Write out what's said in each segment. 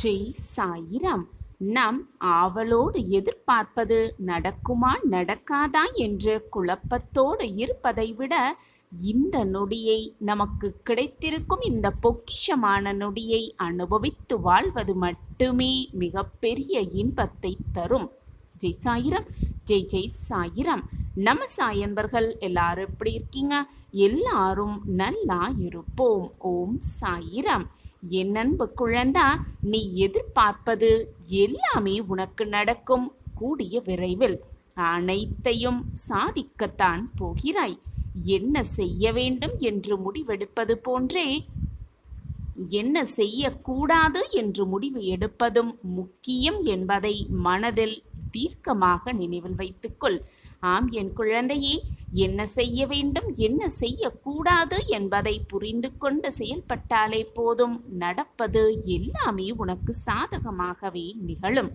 ஜெய் சாயிராம். நாம் ஆவலோடு எதிர்பார்ப்பது நடக்குமா நடக்காதா என்று குழப்பத்தோடு இருப்பதை விட, இந்த நொடியை, நமக்கு கிடைத்திருக்கும் இந்த பொக்கிஷமான நொடியை அனுபவித்து வாழ்வது மட்டுமே மிகப்பெரிய இன்பத்தை தரும். ஜெய் சாயிராம். ஜெய் ஜெய் சாயிராம். நம்ம சாயன்பர்கள் எல்லாரும் எப்படி இருக்கீங்க? எல்லாரும் நல்லா இருப்போம். ஓம் சாயிராம். என் அன்பு குழந்தா, நீ எதிர்பார்ப்பது எல்லாமே உனக்கு நடக்கும். கூடிய விரைவில் அனைத்தையும் சாதிக்கத்தான் போகிறாய். என்ன செய்ய வேண்டும் என்று முடிவெடுப்பது போன்றே என்ன செய்யக்கூடாது என்று முடிவு எடுப்பதும் முக்கியம் என்பதை மனதில் தீர்க்கமாக நினைவில் வைத்துக்கொள். ஆம் என் குழந்தையே, என்ன செய்ய வேண்டும் என்ன செய்யக்கூடாது என்பதை புரிந்து கொண்டு செயல்பட்டாலே போதும். நடப்பது எல்லாமே உனக்கு சாதகமாகவே நிகழும்.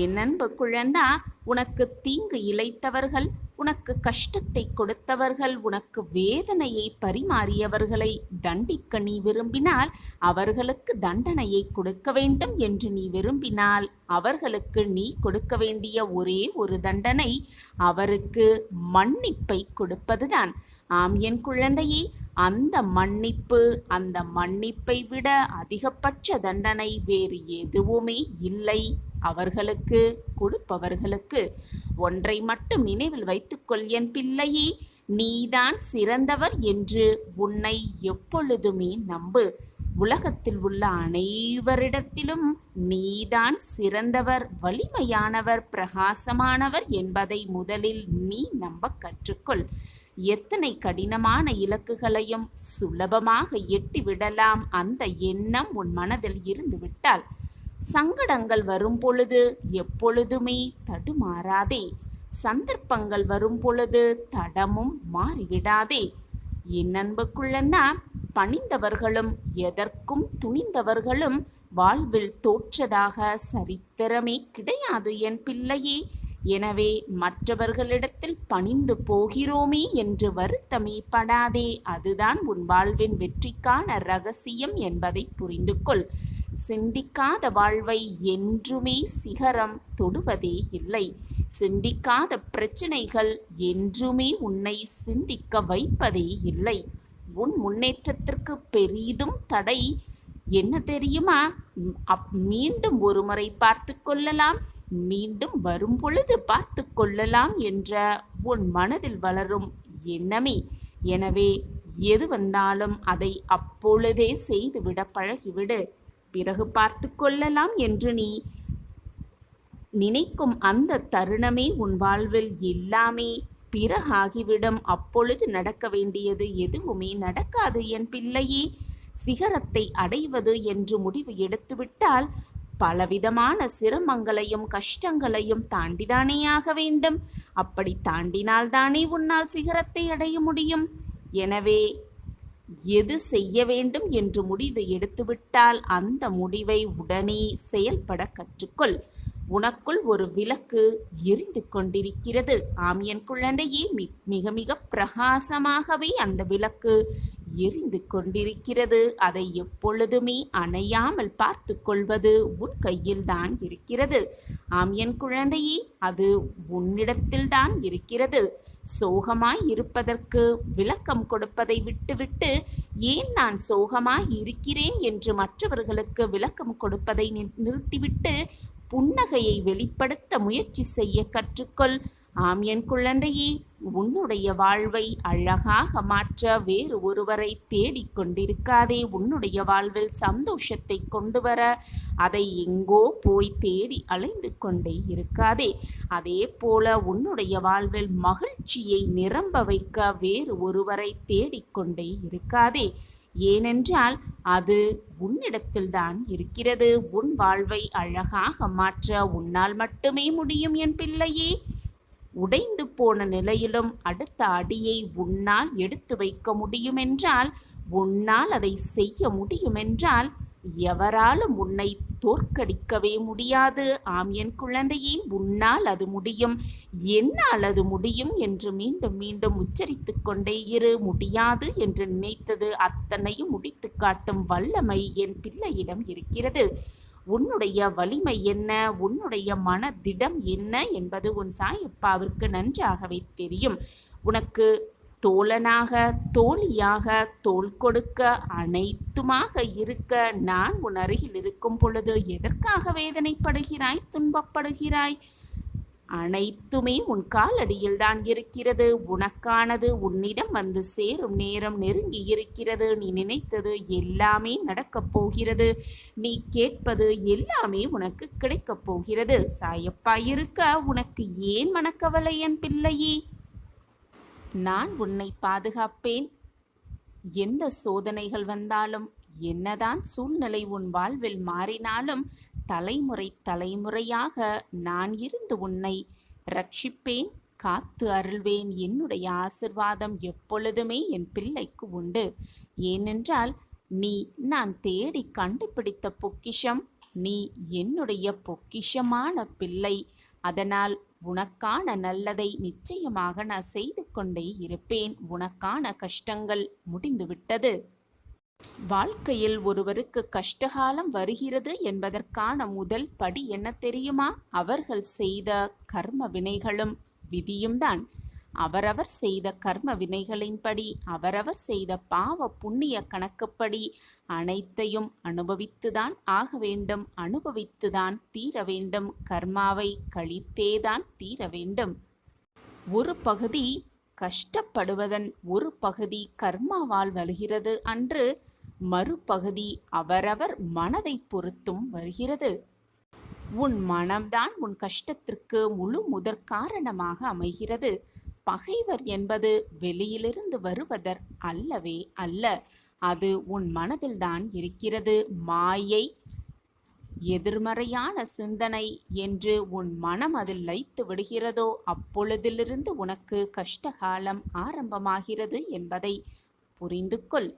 என் அன்பு குழந்தா, உனக்கு தீங்கு இழைத்தவர்கள், உனக்கு கஷ்டத்தை கொடுத்தவர்கள், உனக்கு வேதனையை பரிமாறியவர்களை தண்டிக்க நீ விரும்பினால், அவர்களுக்கு தண்டனையை கொடுக்க வேண்டும் என்று நீ விரும்பினால், அவர்களுக்கு நீ கொடுக்க வேண்டிய ஒரே ஒரு தண்டனை அவருக்கு மன்னிப்பை கொடுப்பதுதான். ஆம் என் குழந்தையே, அந்த மன்னிப்பை விட அதிகபட்ச தண்டனை வேறு எதுவுமே இல்லை அவர்களுக்கு கொடுப்பவர்களுக்கு. ஒன்றை மட்டும் நினைவில் வைத்துக்கொள் என் பிள்ளையே, நீதான் சிறந்தவர் என்று உன்னை எப்பொழுதுமே நம்பு. உலகத்தில் உள்ள அனைவரிடத்திலும் நீதான் சிறந்தவர், வலிமையானவர், பிரகாசமானவர் என்பதை முதலில் நீ நம்ப கற்றுக்கொள். எத்தனை கடினமான இலக்குகளையும் சுலபமாக எட்டிவிடலாம். அந்த எண்ணம் உன் மனதில் இருந்து விட்டால், சங்கடங்கள் வரும் பொழுது எப்பொழுதுமே தடுமாறாதே. சந்தர்ப்பங்கள் வரும் பொழுது தடமும் மாறிவிடாதே. என் அன்பு குழந்தா, பணிந்தவர்களும் எதற்கும் துணிந்தவர்களும் வாழ்வில் தோற்றதாக சரித்திரமே கிடையாது என் பிள்ளையே. எனவே மற்றவர்களிடத்தில் பணிந்து போகிறோமே என்று வருத்தமே படாதே. அதுதான் உன் வாழ்வின் வெற்றிக்கான ரகசியம் என்பதை புரிந்து கொள். சிந்திக்காத வாழ்வை என்றுமே சிகரம் தொடுவதே இல்லை. சிந்திக்காத பிரச்சனைகள் என்றுமே உன்னை சிந்திக்க வைப்பதே இல்லை. உன் முன்னேற்றத்திற்கு பெரிதும் தடை என்ன தெரியுமா? மீண்டும் ஒரு முறை பார்த்து கொள்ளலாம், மீண்டும் வரும் பொழுது பார்த்து கொள்ளலாம் என்ற உன் மனதில் வளரும் எண்ணமே. எனவே எது வந்தாலும் அதை அப்பொழுதே செய்துவிட பழகிவிடு. பிறகு பார்த்து கொள்ளலாம் என்று நீ நினைக்கும் அந்த தருணமே உன் வாழ்வில் எல்லாமே பிறகாகிவிடும். அப்பொழுது நடக்க வேண்டியது எதுவுமே நடக்காது என் பிள்ளையே. சிகரத்தை அடைவது என்று முடிவு எடுத்துவிட்டால் பலவிதமான சிரமங்களையும் கஷ்டங்களையும் தாண்டிதானே ஆக வேண்டும். அப்படி தாண்டினால்தானே உன்னால் சிகரத்தை அடைய முடியும். எனவே எது செய்ய வேண்டும் என்று முடிவு எடுத்துவிட்டால் அந்த முடிவை உடனே செயல்பட கற்றுக்கொள். உனக்குள் ஒரு விளக்கு எரிந்து கொண்டிருக்கிறது. ஆம் என் குழந்தையே, மிக மிக பிரகாசமாகவே அந்த விளக்கு எரிந்து கொண்டிருக்கிறது. அதை எப்பொழுதுமே அணையாமல் பார்த்து கொள்வது உன் கையில் தான் இருக்கிறது. ஆம் என் குழந்தையே, அது உன்னிடத்தில்தான் இருக்கிறது. சோகமாய் இருப்பதற்கு விளக்கம் கொடுப்பதை விட்டுவிட்டு, ஏன் நான் சோகமாய் இருக்கிறேன் என்று மற்றவர்களுக்கு விளக்கம் கொடுப்பதை நிறுத்திவிட்டு புன்னகையை வெளிப்படுத்த முயற்சி செய்ய கற்றுக்கொள். ஆம் என் குழந்தையே, உன்னுடைய வாழ்வை அழகாக மாற்ற வேறு ஒருவரை தேடிக்கொண்டிருக்காதே. உன்னுடைய வாழ்வில் சந்தோஷத்தை கொண்டு வர அதை எங்கோ போய் தேடி அலைந்து கொண்டே இருக்காதே. அதே போல உன்னுடைய வாழ்வில் மகிழ்ச்சியை நிரம்ப வைக்க வேறு ஒருவரை தேடிக்கொண்டே இருக்காதே. ஏனென்றால் அது உன்னிடத்தில்தான் இருக்கிறது. உன் வாழ்வை அழகாக மாற்ற உன்னால் மட்டுமே முடியும் என் பிள்ளையே. உடைந்து போன நிலையிலும் அடுத்த அடியை உன்னால் எடுத்து வைக்க முடியுமென்றால், உன்னால் அதை செய்ய முடியுமென்றால், எவராலும் உன்னை தோற்கடிக்கவே முடியாது. ஆம் என் குழந்தையே, உன்னால் அது முடியும், என்னால் அது முடியும் என்று மீண்டும் மீண்டும் உச்சரித்துக் கொண்டே இரு. முடியாது என்று நினைத்தது அத்தனையும் முடித்து காட்டும் வல்லமை என் பிள்ளையிடம் இருக்கிறது. உன்னுடைய வலிமை என்ன, உன்னுடைய மனதிடம் என்ன என்பது உன் சாயப்பாவிற்கு நன்றாகவே தெரியும். உனக்கு தோழனாக, தோழியாக, தோள் கொடுக்க, அனைத்துமாக இருக்க நான் உன் அருகில் இருக்கும் பொழுது எதற்காக வேதனைப்படுகிறாய், துன்பப்படுகிறாய்? அனைத்துமே உன் காலடியில் தான் இருக்கிறது. உனக்கானது உன்னிடம் வந்து சேரும் நேரம் நெருங்கி இருக்கிறது. நீ நினைத்தது எல்லாமே நடக்கப் போகிறது. நீ கேட்பது எல்லாமே உனக்கு கிடைக்கப் போகிறது. சாயப்பா இருக்க உனக்கு ஏன் மனக்கவலை என் பிள்ளையே? நான் உன்னை பாதுகாப்பேன். எந்த சோதனைகள் வந்தாலும், என்னதான் சூழ்நிலை உன் வாழ்வில் மாறினாலும், தலைமுறை தலைமுறையாக நான் இருந்து உன்னை ரட்சிப்பேன், காத்து அருள்வேன். என்னுடைய ஆசிர்வாதம் எப்பொழுதுமே என் பிள்ளைக்கு உண்டு. ஏனென்றால் நீ நான் தேடி கண்டுபிடித்த பொக்கிஷம். நீ என்னுடைய பொக்கிஷமான பிள்ளை. அதனால் உனக்கான நல்லதை நிச்சயமாக நான் செய்து கொண்டே இருப்பேன். உனக்கான கஷ்டங்கள் முடிந்துவிட்டது. வாழ்க்கையில் ஒருவருக்கு கஷ்டகாலம் வருகிறது என்பதற்கான முதல் படி என்ன தெரியுமா? அவர்கள் செய்த கர்ம வினைகளும் விதியும் தான். அவரவர் செய்த கர்ம வினைகளின்படி, அவரவர் செய்த பாவ புண்ணிய கணக்குப்படி அனைத்தையும் அனுபவித்துதான் ஆக வேண்டும். அனுபவித்துதான் தீர வேண்டும். கர்மாவை கழித்தேதான் தீர வேண்டும். ஒரு பகுதி கஷ்டப்படுவதன் ஒரு பகுதி கர்மாவால் வருகிறது அன்று, மறுபகுதி அவரவர் மனதை பொறுத்தும் வருகிறது. உன் மனம்தான் உன் கஷ்டத்திற்கு முழு முதற் காரணமாக அமைகிறது. பகைவர் என்பது வெளியிலிருந்து வருவதர் அல்லவே அல்ல. அது உன் மனதில்தான் இருக்கிறது. மாயை, எதிர்மறையான சிந்தனை என்று உன் மனம் அதில் லயித்து விடுகிறதோ அப்பொழுதிலிருந்து உனக்கு கஷ்டகாலம் ஆரம்பமாகிறது என்பதை புரிந்து கொள்.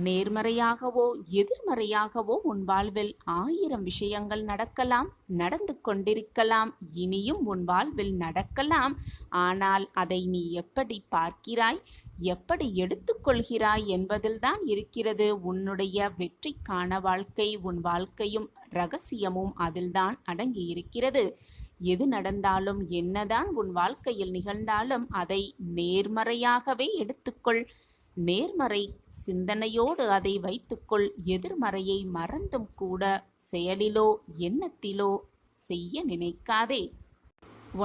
நேர்மறையாகவோ எதிர்மறையாகவோ உன் வாழ்வில் 1000 விஷயங்கள் நடக்கலாம், நடந்து கொண்டிருக்கலாம், இனியும் உன் வாழ்வில் நடக்கலாம். ஆனால் அதை நீ எப்படி பார்க்கிறாய், எப்படி எடுத்துக்கொள்கிறாய் என்பதில்தான் இருக்கிறது உன்னுடைய வெற்றிக்கான வாழ்க்கை. உன் வாழ்க்கையும் ரகசியமும் அதில்தான் அடங்கி இருக்கிறது. எது நடந்தாலும், என்னதான் உன் வாழ்க்கையில் நிகழ்ந்தாலும் அதை நேர்மறையாகவே எடுத்துக்கொள். நேர்மறை சிந்தனையோடு அதை வைத்துக்கொள். எதிர்மறையை மறந்தும் கூட செயலிலோ எண்ணத்திலோ செய்ய நினைக்காதே.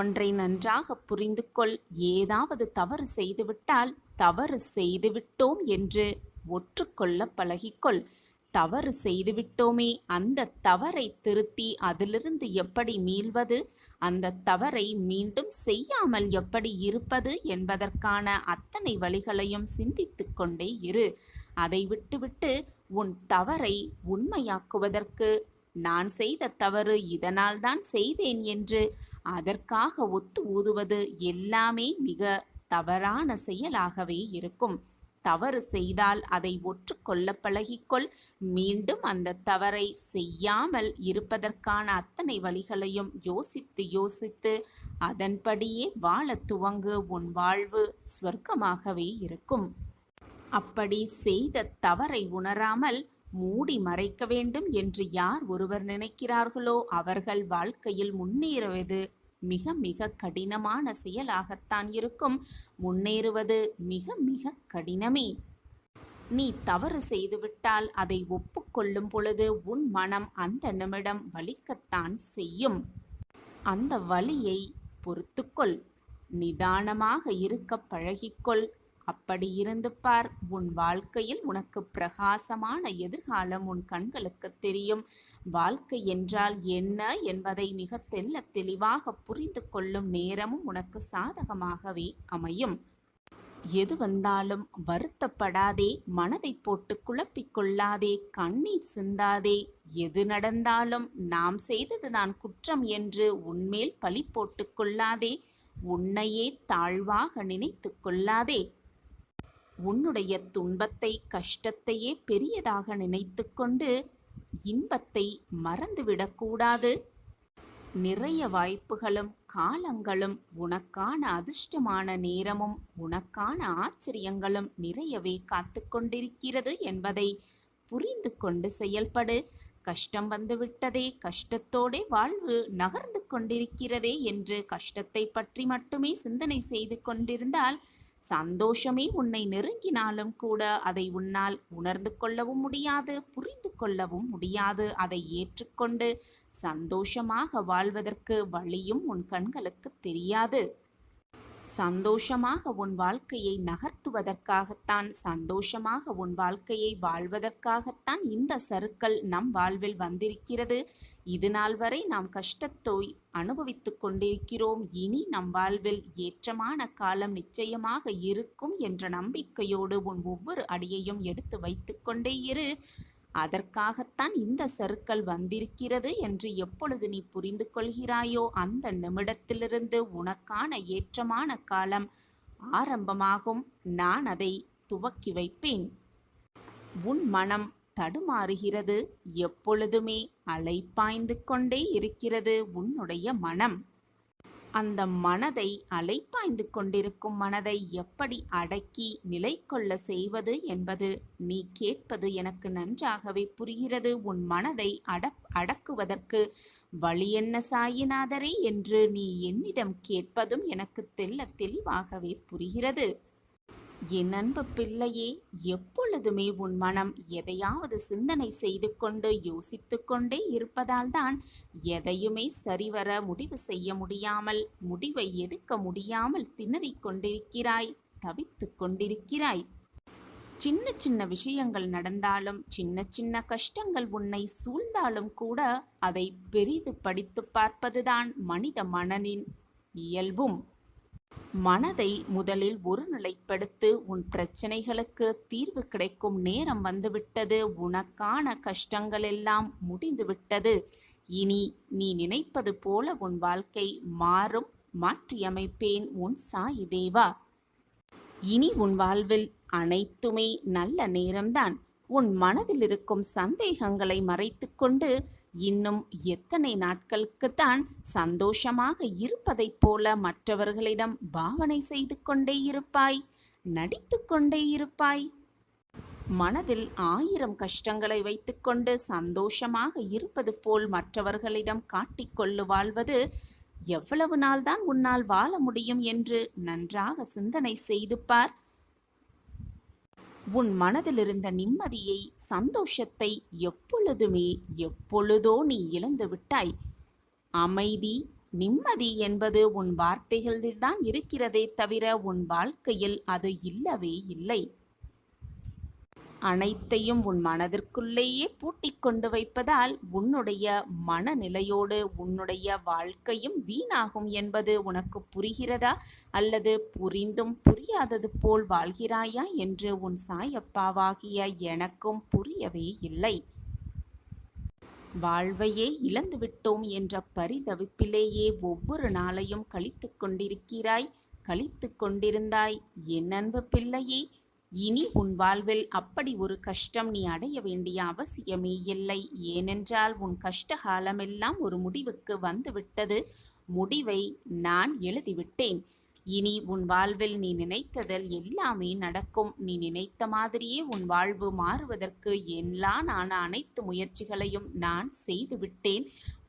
ஒன்றை நன்றாக புரிந்து கொள். ஏதாவது தவறு செய்துவிட்டால் தவறு செய்துவிட்டோம் என்று ஒற்றுக்கொள்ள பழகிக்கொள். தவறு செய்துவிட்டோமே, அந்த தவறை திருத்தி அதிலிருந்து எப்படி மீள்வது, அந்த தவறை மீண்டும் செய்யாமல் எப்படி இருப்பது என்பதற்கான அத்தனை வழிகளையும் சிந்தித்து கொண்டே இரு. அதை விட்டுவிட்டு உன் தவறை உண்மையாக்குவதற்கு, நான் செய்த தவறு இதனால் தான் செய்தேன் என்று அதற்காக ஒத்து ஊதுவது எல்லாமே மிக தவறான செயலாகவே இருக்கும். தவறு செய்தால் அதை ஒற்றுக்கொள்ள பழகிக்கொள். மீண்டும் அந்த தவறை செய்யாமல் இருப்பதற்கான அத்தனை வழிகளையும் யோசித்து யோசித்து அதன்படியே வாழ துவங்கு. உன் வாழ்வு சொர்க்கமாகவே இருக்கும். அப்படி செய்த தவறை உணராமல் மூடி மறைக்க வேண்டும் என்று யார் ஒருவர் நினைக்கிறார்களோ அவர்கள் வாழ்க்கையில் முன்னேறுவது மிக மிக கடினமான செயலாகத்தான் இருக்கும். முன்னேறுவது மிக மிக கடினமே. நீ தவறு செய்துவிட்டால் அதை ஒப்புக்கொள்ளும் பொழுது உன் மனம் அந்த நிமிடம் வலிக்கத்தான் செய்யும். அந்த வலியை பொறுத்துக்கொள். நிதானமாக இருக்க பழகிக்கொள். அப்படி இருந்து பார். உன் வாழ்க்கையில் உனக்கு பிரகாசமான எதிர்காலம் உன் கண்களுக்கு தெரியும். வாழ்க்கை என்றால் என்ன என்பதை மிக தெள்ள தெளிவாக புரிந்து கொள்ளும் நேரமும் உனக்கு சாதகமாகவே அமையும். எது வந்தாலும் வருத்தப்படாதே, மனதை போட்டு குழப்பிக்கொள்ளாதே, கண்ணீர் சிந்தாதே. எது நடந்தாலும் நாம் செய்ததுதான் குற்றம் என்று உன்மேல் பழி போட்டு கொள்ளாதே. உன்னையே தாழ்வாக நினைத்து கொள்ளாதே. உன்னுடைய துன்பத்தை, கஷ்டத்தையே பெரியதாக நினைத்து கொண்டு இன்பத்தை மறந்துவிடக்கூடாது. நிறைய வாய்ப்புகளும் காலங்களும் உனக்கான அதிர்ஷ்டமான நேரமும் உனக்கான ஆச்சரியங்களும் நிறையவே காத்து கொண்டிருக்கிறது என்பதை புரிந்து கொண்டு செயல்படு. கஷ்டம் வந்துவிட்டதே, கஷ்டத்தோடே வாழ்வு நகர்ந்து கொண்டிருக்கிறதே என்று கஷ்டத்தை பற்றி மட்டுமே சிந்தனை செய்து கொண்டிருந்தால் சந்தோஷமே உன்னை நெருங்கினாலும் கூட அதை உன்னால் உணர்ந்து கொள்ளவும் முடியாது, புரிந்து கொள்ளவும் முடியாது. அதை ஏற்றுக்கொண்டு சந்தோஷமாக வாழ்வதற்கு வழியும் உன் கண்களுக்கு தெரியாது. சந்தோஷமாக உன் வாழ்க்கையை நகர்த்துவதற்காகத்தான், சந்தோஷமாக உன் வாழ்க்கையை வாழ்வதற்காகத்தான் இந்த சறுக்கல் நம் வாழ்வில் வந்திருக்கிறது. இது நாள் வரை நாம் கஷ்டத்தை அனுபவித்துக் கொண்டிருக்கிறோம். இனி நம் வாழ்வில் ஏற்றமான காலம் நிச்சயமாக இருக்கும் என்ற நம்பிக்கையோடு உன் ஒவ்வொரு அடியையும் எடுத்து வைத்து கொண்டே இரு. அதற்காகத்தான் இந்த சறுக்கல் வந்திருக்கிறது என்று எப்பொழுது நீ புரிந்து கொள்கிறாயோ அந்த நிமிடத்திலிருந்து உனக்கான ஏற்றமான காலம் ஆரம்பமாகும். நான் அதை துவக்கி வைப்பேன். உன் மனம் தடுமாறுகிறது, எப்பொழுதுமே அலைப்பாய்ந்து கொண்டே இருக்கிறது உன்னுடைய மனம். அந்த மனதை, அலைப்பாய்ந்து கொண்டிருக்கும் மனதை எப்படி அடக்கி நிலை கொள்ள செய்வது என்பது நீ கேட்பது எனக்கு நன்றாகவே புரிகிறது. உன் மனதை அடக்குவதற்கு வழி என்ன சாயிநாதரே என்று நீ என்னிடம் கேட்பதும் எனக்கு தெளிவாகவே புரிகிறது. என் அன்பு பிள்ளையே, எப்பொழுதுமே உன் மனம் எதையாவது சிந்தனை செய்து கொண்டு யோசித்து கொண்டே இருப்பதால் தான் எதையுமே சரிவர முடிவு செய்ய முடியாமல், முடிவை எடுக்க முடியாமல் திணறிக் கொண்டிருக்கிறாய், தவித்து கொண்டிருக்கிறாய். சின்ன சின்ன விஷயங்கள் நடந்தாலும், சின்ன சின்ன கஷ்டங்கள் உன்னை சூழ்ந்தாலும் கூட அதை பெரிது படித்து பார்ப்பதுதான் மனித மனதின் இயல்பும். மனதை முதலில் ஒருநிலைப்படுத்து. உன் பிரச்சனைகளுக்கு தீர்வு கிடைக்கும் நேரம் வந்துவிட்டது. உனக்கான கஷ்டங்கள் எல்லாம் முடிந்துவிட்டது. இனி நீ நினைப்பது போல உன் வாழ்க்கை மாறும். மாற்றியமைப்பேன் உன் சாயி தேவா. இனி உன் வாழ்வில் அனைத்துமே நல்ல நேரம்தான். உன் மனதில் இருக்கும் சந்தேகங்களை மறைத்து கொண்டு இன்னும் எத்தனை நாட்களுக்குத்தான் சந்தோஷமாக இருப்பதைப் போல மற்றவர்களிடம் பாவனை செய்து கொண்டே இருப்பாய், நடித்து கொண்டே இருப்பாய்? மனதில் 1000 கஷ்டங்களை வைத்துக்கொண்டு சந்தோஷமாக இருப்பது போல் மற்றவர்களிடம் காட்டிக்கொள்ளு வாழ்வது எவ்வளவு நாள்தான் உன்னால் வாழ முடியும் என்று நன்றாக சிந்தனை செய்து பார். உன் மனதில் இருந்த நிம்மதியை, சந்தோஷத்தை எப்பொழுதோ நீ இழந்து விட்டாய். அமைதி, நிம்மதி என்பது உன் வார்த்தைகளில்தான் இருக்கிறதே தவிர உன் வாழ்க்கையில் அது இல்லவே இல்லை. அனைத்தையும் உன் மனதிற்குள்ளேயே பூட்டிக் கொண்டு வைப்பதால் உன்னுடைய மனநிலையோடு உன்னுடைய வாழ்க்கையும் வீணாகும் என்பது உனக்கு புரிகிறதா? அல்லது புரிந்தும் புரியாதது போல் வாழ்கிறாயா என்று உன் சாயப்பாவாகிய எனக்கும் புரியவே இல்லை. வாழ்வையே இழந்துவிட்டோம் என்ற பரிதவிப்பிலேயே ஒவ்வொரு நாளையும் கழித்து கொண்டிருக்கிறாய், கழித்து கொண்டிருந்தாய். என் அன்பு பிள்ளையே, இனி உன் வாழ்வில் அப்படி ஒரு கஷ்டம் நீ அடைய வேண்டிய அவசியமே இல்லை. ஏனென்றால் உன் கஷ்டகாலமெல்லாம் ஒரு முடிவுக்கு வந்துவிட்டது. முடிவை நான் எழுதிவிட்டேன். இனி உன் வாழ்வில் நீ நினைத்ததில் எல்லாமே நடக்கும். நீ நினைத்த மாதிரியே உன் வாழ்வு மாறுவதற்கு நான் அனைத்து முயற்சிகளையும் நான் செய்துவிட்டேன்.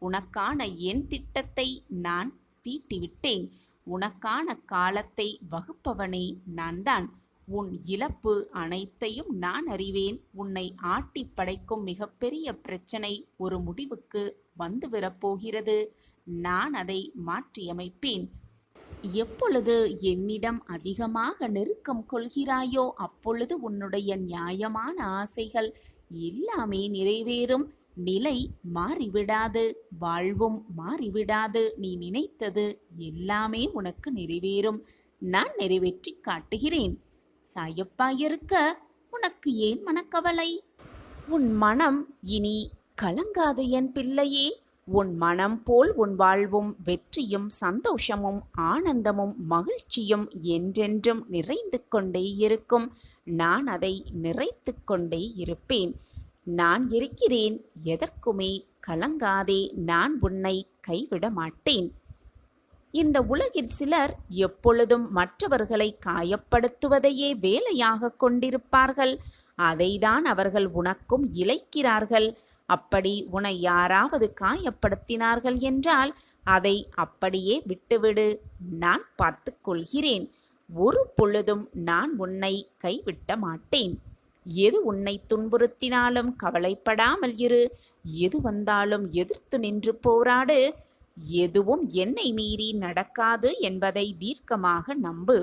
உனக்கான என் திட்டத்தை நான் தீட்டிவிட்டேன். உனக்கான காலத்தை வகுப்பவனே நான் தான். உன் இழப்பு அனைத்தையும் நான் அறிவேன். உன்னை ஆட்டி படைக்கும் மிகப்பெரிய பிரச்சனை ஒரு முடிவுக்கு வந்துவிடப்போகிறது. நான் அதை மாற்றியமைப்பேன். எப்பொழுது என்னிடம் அதிகமாக நெருக்கம் கொள்கிறாயோ அப்பொழுது உன்னுடைய நியாயமான ஆசைகள் எல்லாமே நிறைவேறும். நிலை மாறிவிடாது, வாழ்வும் மாறிவிடாது. நீ நினைத்தது எல்லாமே உனக்கு நிறைவேறும். நான் நிறைவேற்றி காட்டுகிறேன். சாயப்பா இருக்க உனக்கு ஏன் மனக்கவலை? உன் மனம் இனி கலங்காது என் பிள்ளையே. உன் மனம் போல் உன் வாழ்வும் வெற்றியும் சந்தோஷமும் ஆனந்தமும் மகிழ்ச்சியும் என்றென்றும் நிறைந்து கொண்டே இருக்கும். நான் அதை நிறைத்து கொண்டே இருப்பேன். நான் இருக்கிறேன், எதற்குமே கலங்காதே, நான் உன்னை கைவிட மாட்டேன். இந்த உலகில் சிலர் எப்பொழுதும் மற்றவர்களை காயப்படுத்துவதையே வேலையாக கொண்டிருப்பார்கள். அதைதான் அவர்கள் உனக்கும் இழைக்கிறார்கள். அப்படி உன்னை யாராவது காயப்படுத்தினார்கள் என்றால் அதை அப்படியே விட்டுவிடு. நான் பார்த்து கொள்கிறேன். ஒரு பொழுதும் நான் உன்னை கைவிட்ட மாட்டேன். எது உன்னை துன்புறுத்தினாலும் கவலைப்படாமல் இரு. எது வந்தாலும் எதிர்த்து நின்று போராடு. எதுவும் என்னை மீறி நடக்காது என்பதை தீர்க்கமாக நம்பு.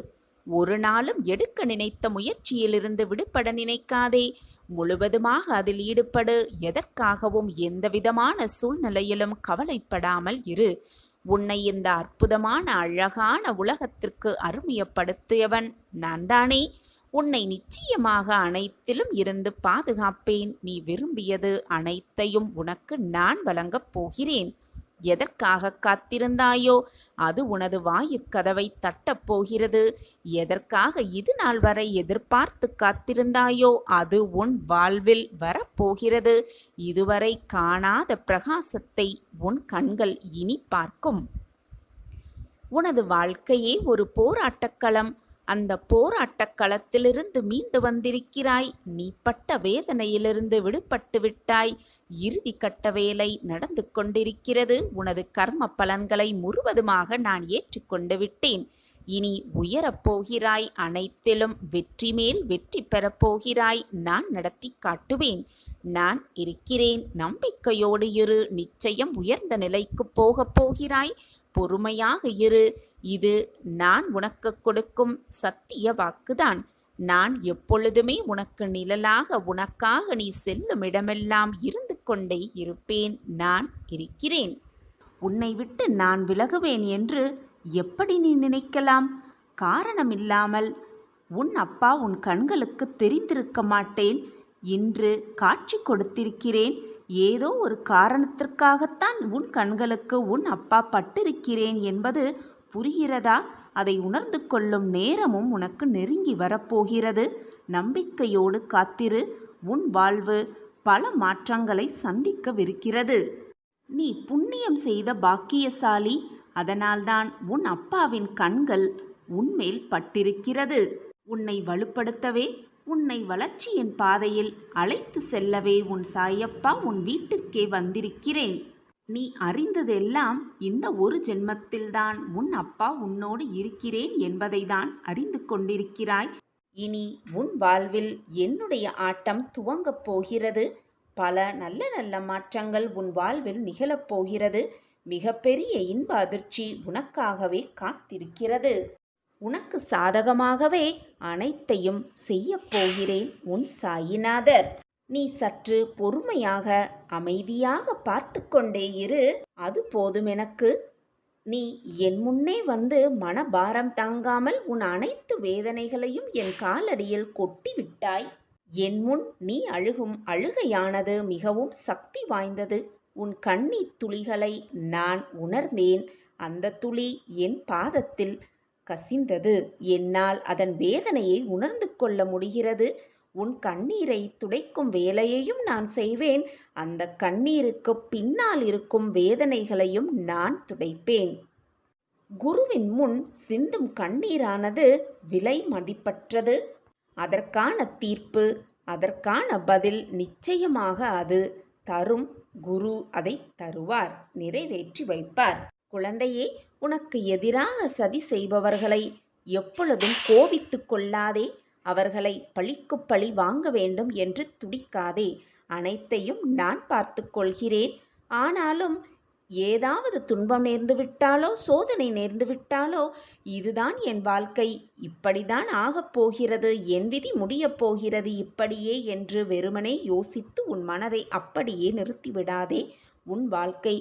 ஒரு நாளும் எடுக்க நினைத்த முயற்சியிலிருந்து விடுபட நினைக்காதே. முழுவதுமாக அதில் ஈடுபடு. எதற்காகவும் எந்தவிதமான சூழ்நிலையிலும் கவலைப்படாமல் இரு. உன்னை இந்த அற்புதமான அழகான உலகத்திற்கு அருமையப்படுத்தியவன் நான் தானே. உன்னை நிச்சயமாக அனைத்திலும் இருந்து பாதுகாப்பேன். நீ விரும்பியது அனைத்தையும் உனக்கு நான் வழங்கப் போகிறேன். எதற்காக காத்திருந்தாயோ அது உனது வாயிற்கதவை தட்டப் போகிறது. எதற்காக இது நாள் வரை எதிர்பார்த்து காத்திருந்தாயோ அது உன் வாழ்வில் வரப்போகிறது. இதுவரை காணாத பிரகாசத்தை உன் கண்கள் இனி பார்க்கும். உனது வாழ்க்கையே ஒரு போராட்டக்களம். அந்த போராட்டக் களத்திலிருந்து மீண்டு வந்திருக்கிறாய். நீ பட்ட வேதனையிலிருந்து விடுபட்டு விட்டாய். இறுதி கட்ட வேலை நடந்து கொண்டிருக்கிறது. உனது கர்ம பலன்களை முழுவதுமாக நான் ஏற்றுக்கொண்டு விட்டேன். இனி உயரப்போகிறாய். அனைத்திலும் வெற்றி மேல் வெற்றி பெறப்போகிறாய். நான் நடத்தி காட்டுவேன். நான் இருக்கிறேன். நம்பிக்கையோடு இரு. நிச்சயம் உயர்ந்த நிலைக்கு போகப் போகிறாய். பொறுமையாக இரு. இது நான் உனக்கு கொடுக்கும் சத்திய வாக்குதான். நான் எப்பொழுதுமே உனக்கு நிழலாக உனக்காக நீ செல்லும் இடமெல்லாம் இருந்து கொண்டே இருப்பேன். நான் இருக்கிறேன். உன்னை விட்டு நான் விலகுவேன் என்று எப்படி நீ நினைக்கலாம்? காரணமில்லாமல் உன் அப்பா உன் கண்களுக்கு தெரிந்திருக்க மாட்டேன். இன்று காட்சி கொடுத்திருக்கிறேன். ஏதோ ஒரு காரணத்திற்காகத்தான் உன் கண்களுக்கு உன் அப்பா பட்டிருக்கிறேன் என்பது புரிகிறதா? அதை உணர்ந்து கொள்ளும் நேரமும் உனக்கு நெருங்கி வரப்போகிறது. நம்பிக்கையோடு காத்திரு. உன் வாழ்வு பல மாற்றங்களை சந்திக்கவிருக்கிறது. நீ புண்ணியம் செய்த பாக்கியசாலி. அதனால்தான் உன் அப்பாவின் கண்கள் உன்மேல் பட்டிருக்கிறது. உன்னை வலுப்படுத்தவே, உன்னை வளர்ச்சியின் பாதையில் அழைத்து செல்லவே உன் சாயப்பா உன் வீட்டிற்கே வந்திருக்கிறேன். நீ அறிந்ததெல்லாம் இந்த ஒரு ஜென்மத்தில்தான் உன் அப்பா உன்னோடு இருக்கிறேன் என்பதை தான் அறிந்து கொண்டிருக்கிறாய். இனி உன் வாழ்வில் என்னுடைய ஆட்டம் துவங்கப் போகிறது. பல நல்ல நல்ல மாற்றங்கள் உன் வாழ்வில் நிகழப் போகிறது. மிகப்பெரிய இன்ப அதிர்ச்சி உனக்காகவே காத்திருக்கிறது. உனக்கு சாதகமாகவே அனைத்தையும் செய்யப் போகிறேன் உன் சாயிநாதர். நீ சற்று பொறுமையாக அமைதியாக பார்த்து கொண்டே இரு. அது போதும் எனக்கு. நீ என் முன்னே வந்து மனபாரம் தாங்காமல் உன் அனைத்து வேதனைகளையும் என் காலடியில் கொட்டி விட்டாய். என் முன் நீ அழுகும் அழுகையானது மிகவும் சக்தி வாய்ந்தது. உன் கண்ணீர் துளிகளை நான் உணர்ந்தேன். அந்த துளி என் பாதத்தில் கசிந்தது. என்னால் அதன் வேதனையை உணர்ந்து கொள்ள முடிகிறது. உன் கண்ணீரை துடைக்கும் வேலையையும் நான் செய்வேன். அந்த கண்ணீருக்கு பின்னால் இருக்கும் வேதனைகளையும் நான் துடைப்பேன். குருவின் முன் சிந்தும் கண்ணீரானது விலை மதிப்பற்றது. அதற்கான தீர்ப்பு, அதற்கான பதில் நிச்சயமாக அது தரும். குரு அதை தருவார், நிறைவேற்றி வைப்பார். குழந்தையே, உனக்கு எதிராக சதி செய்பவர்களை எப்பொழுதும் கோபித்து கொள்ளாதே. அவர்களை பழிக்கு பழி வாங்க வேண்டும் என்று துடிக்காதே. அனைத்தையும் நான் பார்த்து கொள்கிறேன். ஆனாலும் ஏதாவது துன்பம் நேர்ந்து விட்டாலோ, சோதனை நேர்ந்து விட்டாலோ, இதுதான் என் வாழ்க்கை, இப்படிதான் ஆகப் போகிறது, என் விதி முடியப் போகிறது இப்படியே என்று வெறுமனே யோசித்து உன் மனதை அப்படியே நிறுத்திவிடாதே. உன் வாழ்க்கை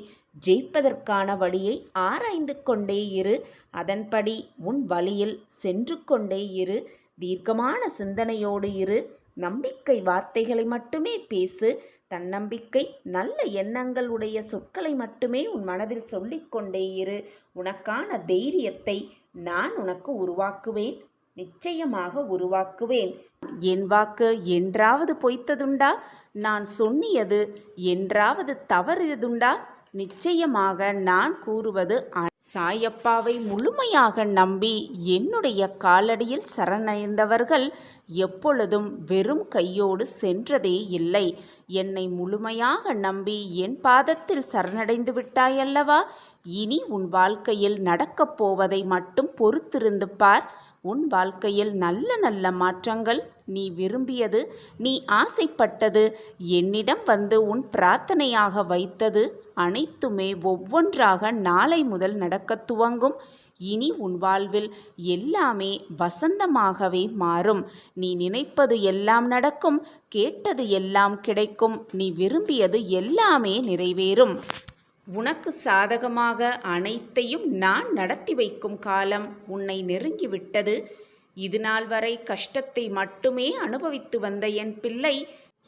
ஜெயிப்பதற்கான வழியை ஆராய்ந்து கொண்டே இரு. அதன்படி உன் வழியில் சென்று கொண்டே இரு. தீர்க்கமான சிந்தனையோடு இரு. நம்பிக்கை வார்த்தைகளை மட்டுமே பேசு. தன்னம்பிக்கை, நல்ல எண்ணங்கள் உடைய சொற்களை மட்டுமே உன் மனதில் சொல்லிக்கொண்டே இரு. உனக்கான தைரியத்தை நான் உனக்கு உருவாக்குவேன். நிச்சயமாக உருவாக்குவேன். என் வாக்கு என்றாவது பொய்த்ததுண்டா? நான் சொன்னியது என்றாவது தவறியதுண்டா? நிச்சயமாக நான் கூறுவது சாயப்பாவை முழுமையாக நம்பி என்னுடைய காலடியில் சரணடைந்தவர்கள் எப்பொழுதும் வெறும் கையோடு சென்றதே இல்லை. என்னை முழுமையாக நம்பி என் பாதத்தில் சரணடைந்து விட்டாயல்லவா? இனி உன் வாழ்க்கையில் நடக்கப் போவதை மட்டும் பொறுத்திருந்து பார். உன் வாழ்க்கையில் நல்ல நல்ல மாற்றங்கள், நீ விரும்பியது, நீ ஆசைப்பட்டது, என்னிடம் வந்து உன் பிரார்த்தனையாக வைத்தது அனைத்துமே ஒவ்வொன்றாக நாளை முதல் நடக்கத் துவங்கும். இனி உன் வாழ்வில் எல்லாமே வசந்தமாகவே மாறும். நீ நினைப்பது எல்லாம் நடக்கும், கேட்டது எல்லாம் கிடைக்கும், நீ விரும்பியது எல்லாமே நிறைவேறும். உனக்கு சாதகமாக அனைத்தையும் நான் நடத்தி வைக்கும் காலம் உன்னை நெருங்கிவிட்டது. இதுநாள் வரை கஷ்டத்தை மட்டுமே அனுபவித்து வந்த என் பிள்ளை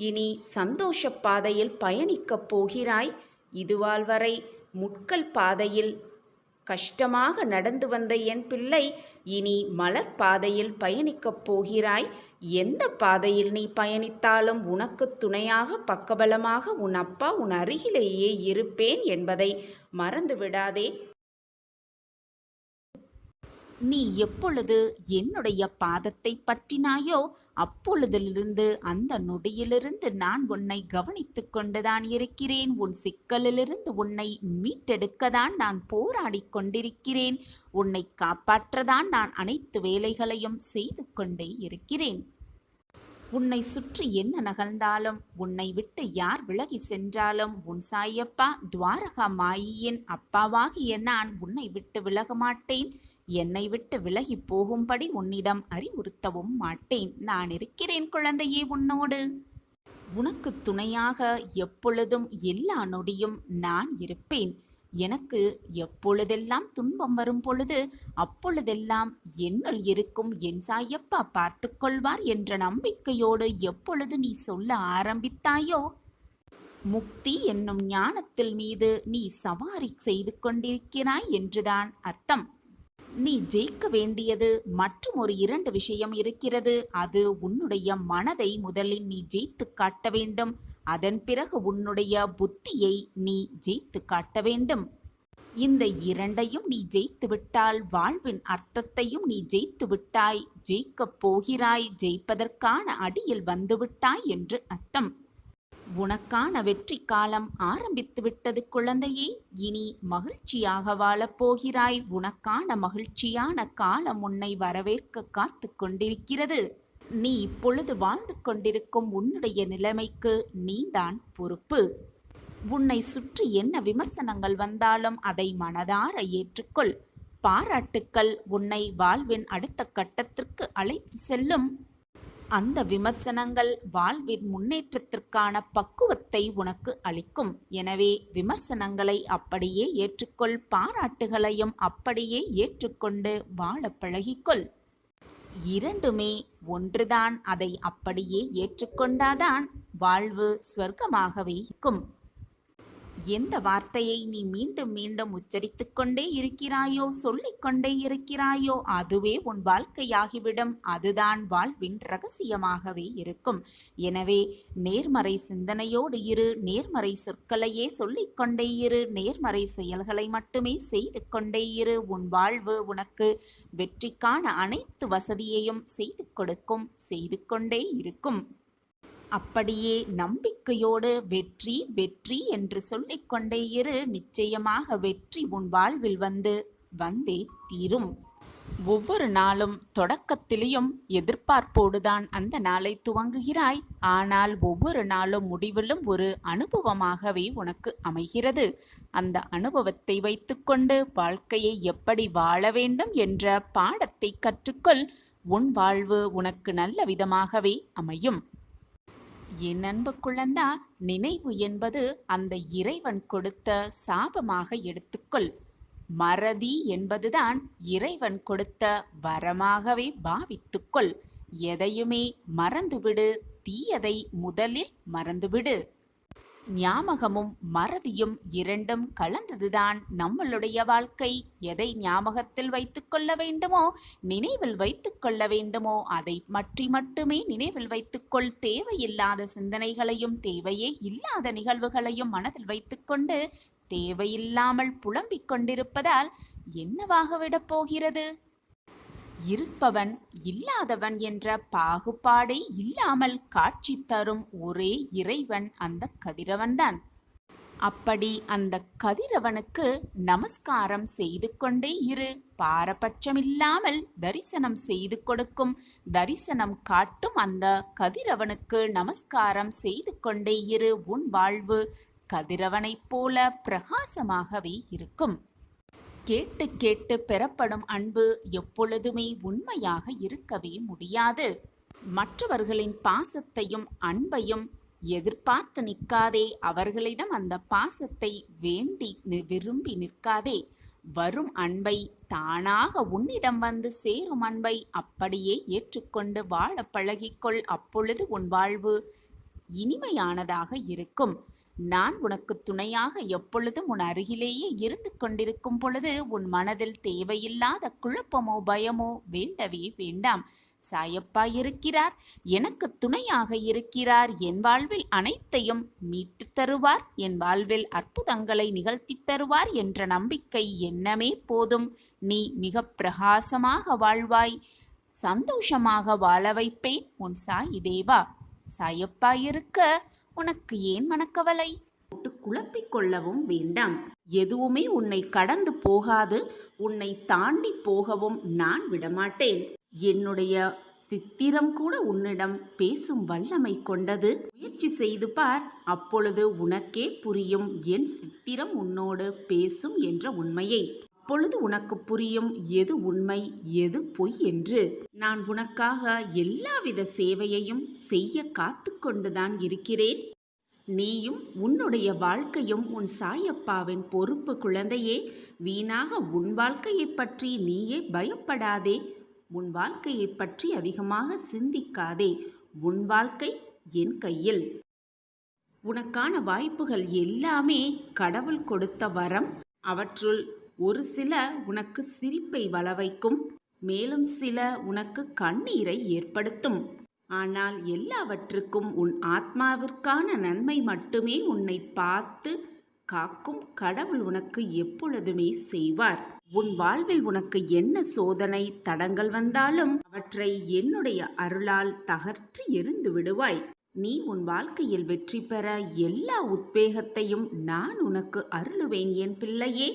இனி சந்தோஷ பாதையில் பயணிக்கப் போகிறாய். இதுவால் வரை முட்கள் பாதையில் கஷ்டமாக நடந்து வந்த என் பிள்ளை இனி மலர் பாதையில் பயணிக்கப் போகிறாய். எந்த பாதையில் நீ பயணித்தாலும் உனக்கு துணையாக பக்கபலமாக உன் அப்பா உன் அருகிலேயே இருப்பேன் என்பதை மறந்து விடாதே. நீ எப்பொழுது என்னுடைய பாதத்தை பற்றினாயோ அப்பொழுதிலிருந்து அந்த நொடியிலிருந்து நான் உன்னை கவனித்து கொண்டுதான் இருக்கிறேன். உன் சிக்கலிலிருந்து உன்னை மீட்டெடுக்கத்தான் நான் போராடி கொண்டிருக்கிறேன். உன்னை காப்பாற்றதான் நான் அனைத்து வேலைகளையும் செய்து கொண்டே இருக்கிறேன். உன்னை சுற்றி என்ன நகர்ந்தாலும், உன்னை விட்டு யார் விலகி சென்றாலும், உன் சாயப்பா துவாரகா மாயின் அப்பாவாகிய நான் உன்னை விட்டு விலக மாட்டேன். என்னை விட்டு விலகி போகும்படி உன்னிடம் அறிவுறுத்தவும் மாட்டேன். நான் இருக்கிறேன் குழந்தையே உன்னோடு. உனக்கு துணையாக எப்பொழுதும் எல்லா நொடியும் நான் இருப்பேன். எனக்கு எப்பொழுதெல்லாம் துன்பம் வரும் பொழுது அப்பொழுதெல்லாம் என்னுள் இருக்கும் என் சாயப்பா பார்த்து கொள்வார் என்ற நம்பிக்கையோடு எப்பொழுது நீ சொல்ல ஆரம்பித்தாயோ, முக்தி என்னும் ஞானத்தில் மீது நீ சவாரி செய்து கொண்டிருக்கிறாய் என்றுதான் அர்த்தம். நீ ஜெயிக்க வேண்டியது மற்றும் ஒரு 2 விஷயம் இருக்கிறது. அது உன்னுடைய மனதை முதலில் நீ ஜெயித்து காட்ட வேண்டும். அதன் பிறகு உன்னுடைய புத்தியை நீ ஜெயித்து காட்ட வேண்டும். இந்த 2ஐயும் நீ ஜெயித்து விட்டால் வாழ்வின் அர்த்தத்தையும் நீ ஜெயித்து விட்டாய். ஜெயிக்கப் போகிறாய். ஜெயிப்பதற்கான அடியில் வந்துவிட்டாய் என்று அர்த்தம். உனக்கான வெற்றி காலம் ஆரம்பித்து விட்டது குழந்தையே. இனி மகிழ்ச்சியாக வாழப் போகிறாய். உனக்கான மகிழ்ச்சியான காலம் உன்னை வரவேற்க காத்து கொண்டிருக்கிறது. நீ இப்பொழுது வாழ்ந்து கொண்டிருக்கும் உன்னுடைய நிலைமைக்கு நீதான் பொறுப்பு. உன்னை சுற்றி என்ன விமர்சனங்கள் வந்தாலும் அதை மனதார ஏற்றுக்கொள். பாராட்டுக்கள் உன்னை வாழ்வின் அடுத்த கட்டத்திற்கு அழைத்து செல்லும். அந்த விமர்சனங்கள் வாழ்வின் முன்னேற்றத்திற்கான பக்குவத்தை உனக்கு அளிக்கும். எனவே விமர்சனங்களை அப்படியே ஏற்றுக்கொள். பாராட்டுகளையும் அப்படியே ஏற்றுக்கொண்டு வாழ பழகிக்கொள். 2மே ஒன்றுதான். அதை அப்படியே ஏற்றுக்கொண்டாதான் வாழ்வு ஸ்வர்க்கமாகவே இருக்கும். எந்த வார்த்தையை நீ மீண்டும் மீண்டும் உச்சரித்து கொண்டே இருக்கிறாயோ, சொல்லிக்கொண்டே இருக்கிறாயோ, அதுவே உன் வாழ்க்கையாகிவிடும். அதுதான் வாழ்வின் ரகசியமாகவே இருக்கும். எனவே நேர்மறை சிந்தனையோடு இரு. நேர்மறை சொற்களையே சொல்லிக்கொண்டே இரு. நேர்மறை செயல்களை மட்டுமே செய்து கொண்டே இரு. உன் வாழ்வு உனக்கு வெற்றிக்கான அனைத்து வசதியையும் செய்து கொடுக்கும், செய்து கொண்டே இருக்கும். அப்படியே நம்பிக்கையோடு வெற்றி வெற்றி என்று சொல்லிக்கொண்டே இரு. நிச்சயமாக வெற்றி உன் வாழ்வில் வந்தே தீரும். ஒவ்வொரு நாளும் தொடக்கத்திலேயும் எதிர்பார்ப்போடுதான் அந்த நாளை துவங்குகிறாய். ஆனால் ஒவ்வொரு நாளும் முடிவிலும் ஒரு அனுபவமாகவே உனக்கு அமைகிறது. அந்த அனுபவத்தை வைத்துக்கொண்டு வாழ்க்கையை எப்படி வாழ வேண்டும் என்ற பாடத்தை கற்றுக்கொள். உன் வாழ்வு உனக்கு நல்ல விதமாகவே அமையும். என் அன்பு குழந்தா, நினைவு என்பது அந்த இறைவன் கொடுத்த சாபமாக எடுத்துக்கொள். மறதி என்பதுதான் இறைவன் கொடுத்த வரமாகவே பாவித்துக்கொள். எதையுமே மறந்துவிடு. தீயதை முதலில் மறந்துவிடு. ஞாபகமும் மறதியும் இரண்டும் கலந்ததுதான் நம்மளுடைய வாழ்க்கை. எதை ஞாபகத்தில் வைத்துக்கொள்ள வேண்டுமோ, நினைவில் வைத்துக்கொள்ள வேண்டுமோ அதை மட்டுமே நினைவில் வைத்துக்கொள். தேவையில்லாத சிந்தனைகளையும் தேவையே இல்லாத நிகழ்வுகளையும் மனதில் வைத்துக்கொண்டு தேவையில்லாமல் புலம்பிக் கொண்டிருப்பதால் என்னவாகவிடப் போகிறது? இருப்பவன் இல்லாதவன் என்ற பாகுபாடே இல்லாமல் காட்சி தரும் ஒரே இறைவன் அந்த கதிரவன்தான். அப்படி அந்த கதிரவனுக்கு நமஸ்காரம் செய்து கொண்டே இரு. பாரபட்சமில்லாமல் தரிசனம் செய்து கொடுக்கும், தரிசனம் காட்டும் அந்த கதிரவனுக்கு நமஸ்காரம் செய்து கொண்டே இரு. உன் வாழ்வு கதிரவனைப் போல பிரகாசமாகவே இருக்கும். கேட்டு கேட்டு பெறப்படும் அன்பு எப்பொழுதுமே உண்மையாக இருக்கவே முடியாது. மற்றவர்களின் பாசத்தையும் அன்பையும் எதிர்பார்த்து நிற்காதே. அவர்களிடம் அந்த பாசத்தை வேண்டி விரும்பி நிற்காதே. வரும் அன்பை, தானாக உன்னிடம் வந்து சேரும் அன்பை அப்படியே ஏற்றுக்கொண்டு வாழ பழகிக்கொள். அப்பொழுது உன் வாழ்வு இனிமையானதாக இருக்கும். நான் உனக்கு துணையாக எப்பொழுதும் உன் அருகிலேயே இருந்து கொண்டிருக்கும் பொழுது உன் மனதில் தேவையில்லாத குழப்பமோ பயமோ வேண்டவே வேண்டாம். சாயப்பா இருக்கிறார், எனக்கு துணையாக இருக்கிறார், என் வாழ்வில் அனைத்தையும் மீட்டு தருவார், என் வாழ்வில் அற்புதங்களை நிகழ்த்தி தருவார் என்ற நம்பிக்கை எண்ணமே போதும். நீ மிக பிரகாசமாக வாழ்வாய். சந்தோஷமாக வாழ வைப்பேன் உன் சாயி தேவா. சாயப்பா இருக்க உனக்கு ஏன் மனக்கவலை? போட்டு குழப்பிக் கொள்ளவும் வேண்டாம். எதுவுமே உன்னை கடந்து போகாது. உன்னை தாண்டி போகவும் நான் விடமாட்டேன். என்னுடைய சித்திரம் கூட உன்னிடம் பேசும் வல்லமை கொண்டது. முயற்சி செய்து பார், அப்பொழுது உனக்கே புரியும் என் சித்திரம் உன்னோடு பேசும் என்ற உண்மையை. அப்பொழுது உனக்கு புரியும் எது உண்மை எது பொய் என்று. நான் உனக்காக எல்லாவித சேவையையும் செய்ய காத்து கொண்டுதான் இருக்கிறேன். நீயும் உன்னுடைய வாழ்க்கையும் உன் சாயப்பாவின் பொறுப்பு குழந்தையே. வீணாக உன் வாழ்க்கையை பற்றி நீயே பயப்படாதே. உன் வாழ்க்கையை பற்றி அதிகமாக சிந்திக்காதே. உன் வாழ்க்கை என் கையில். உனக்கான வாய்ப்புகள் எல்லாமே கடவுள் கொடுத்த வரம். அவற்றுள் ஒரு சில உனக்கு சிரிப்பை வளவைக்கும், மேலும் சில உனக்கு கண்ணீரை ஏற்படுத்தும். ஆனால் எல்லாவற்றுக்கும் உன் ஆத்மாவிற்கான நன்மை மட்டுமே உன்னை பார்த்து காக்கும் கடவுள் உனக்கு எப்பொழுதுமே செய்வார். உன் வாழ்வில் உனக்கு என்ன சோதனை தடங்கள் வந்தாலும் அவற்றை என்னுடைய அருளால் தகர்த்து எறிந்து விடுவாய். நீ உன் வாழ்க்கையில் வெற்றி பெற எல்லா உத்வேகத்தையும் நான் உனக்கு அருளுவேன் என் பிள்ளையே.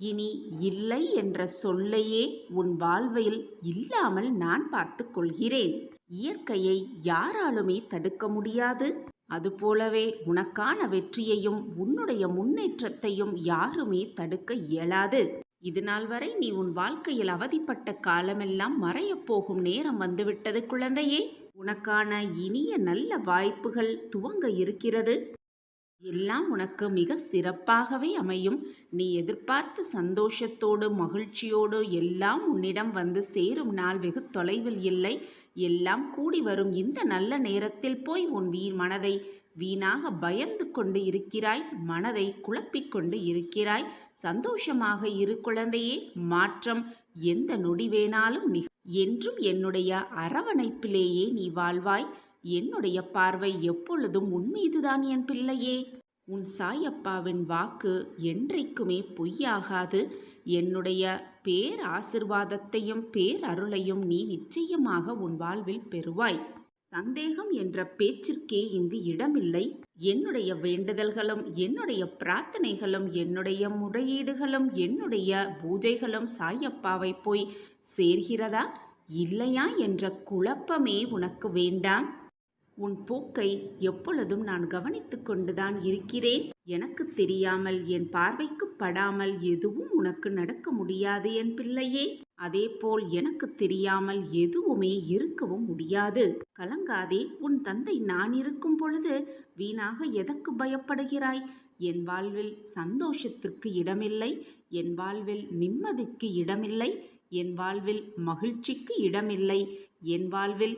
இனி இல்லை என்ற சொல்லையே உன் வாழ்வில் இல்லாமல் நான் பார்த்து கொள்கிறேன். இயற்கையை யாராலுமே தடுக்க முடியாது. அதுபோலவே உனக்கான வெற்றியையும் உன்னுடைய முன்னேற்றத்தையும் யாருமே தடுக்க இயலாது. இதுநாள் வரை நீ உன் வாழ்க்கையில் அவதிப்பட்ட காலமெல்லாம் மறையப் போகும் நேரம் வந்துவிட்டது குழந்தையே. உனக்கான இனிய நல்ல வாய்ப்புகள் துவங்க இருக்கிறது. எல்லாம் உனக்கு மிக சிறப்பாகவே அமையும். நீ எதிர்பார்த்த சந்தோஷத்தோடு மகிழ்ச்சியோடு எல்லாம் உன்னிடம் வந்து சேரும் நாள் வெகு தொலைவில் இல்லை. எல்லாம் கூடி வரும் இந்த நல்ல நேரத்தில் போய் உன் மனதை வீணாக பயந்து கொண்டு இருக்கிறாய். மனதை குழப்பிக் கொண்டு இருக்கிறாய். சந்தோஷமாக இரு குழந்தையே. மாற்றம் எந்த நொடி வேணாலும் என்றும் என்னுடைய அரவணைப்பிலேயே நீ வாழ்வாய். என்னுடைய பார்வை எப்பொழுதும் உன்மீதுதான் என் பிள்ளையே. உன் சாயப்பாவின் வாக்கு என்றைக்குமே பொய்யாகாது. என்னுடைய பேர் ஆசிர்வாதத்தையும் பேரருளையும் நீ நிச்சயமாக உன் வாழ்வில் பெறுவாய். சந்தேகம் என்ற பேச்சிற்கே இங்கு இடமில்லை. என்னுடைய வேண்டுதல்களும் என்னுடைய பிரார்த்தனைகளும் என்னுடைய முறையீடுகளும் என்னுடைய பூஜைகளும் சாயப்பாவை போய் சேர்கிறதா இல்லையா என்ற குழப்பமே உனக்கு வேண்டாம். உன் போக்கை எப்பொழுதும் நான் கவனித்து கொண்டுதான் இருக்கிறேன். எனக்கு தெரியாமல் என் பார்வைக்கு படாமல் எதுவும் உனக்கு நடக்க முடியாது என் பிள்ளையே. அதேபோல் எனக்கு தெரியாமல் எதுவுமே இருக்கவும் முடியாது. கலங்காதே. உன் தந்தை நான் இருக்கும் பொழுது வீணாக எதற்கு பயப்படுகிறாய்? என் வாழ்வில் சந்தோஷத்திற்கு இடமில்லை. என் வாழ்வில் நிம்மதிக்கு இடமில்லை. என் வாழ்வில் மகிழ்ச்சிக்கு இடமில்லை. என் வாழ்வில்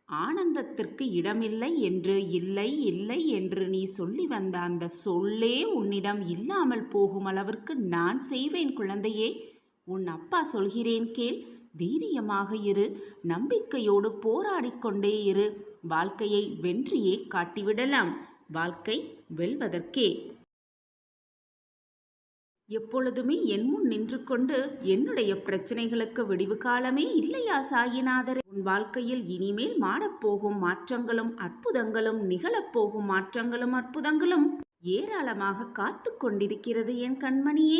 ஆனந்தத்திற்கு இடமில்லை என்று இல்லை இல்லை என்று நீ சொல்லி வந்த அந்த சொல்லே உன்னிடம் இல்லாமல் போகும் அளவிற்கு நான் செய்வேன் குழந்தையே. உன் அப்பா சொல்கிறேன் கேள். தைரியமாக இரு. நம்பிக்கையோடு போராடிக்கொண்டே இரு. வாழ்க்கையை வென்றியே காட்டிவிடலாம். வாழ்க்கை வெல்வதற்கே. எப்பொழுதுமே என் முன் நின்று கொண்டு என்னுடைய பிரச்சனைகளுக்கு விடிவு காலமே இல்லையா சாயிநாதரே? உன் வாழ்க்கையில் இனிமேல் மாறப்போகும் மாற்றங்களும் அற்புதங்களும், நிகழப்போகும் மாற்றங்களும் அற்புதங்களும் ஏராளமாக காத்து கொண்டிருக்கிறது என் கண்மணியே.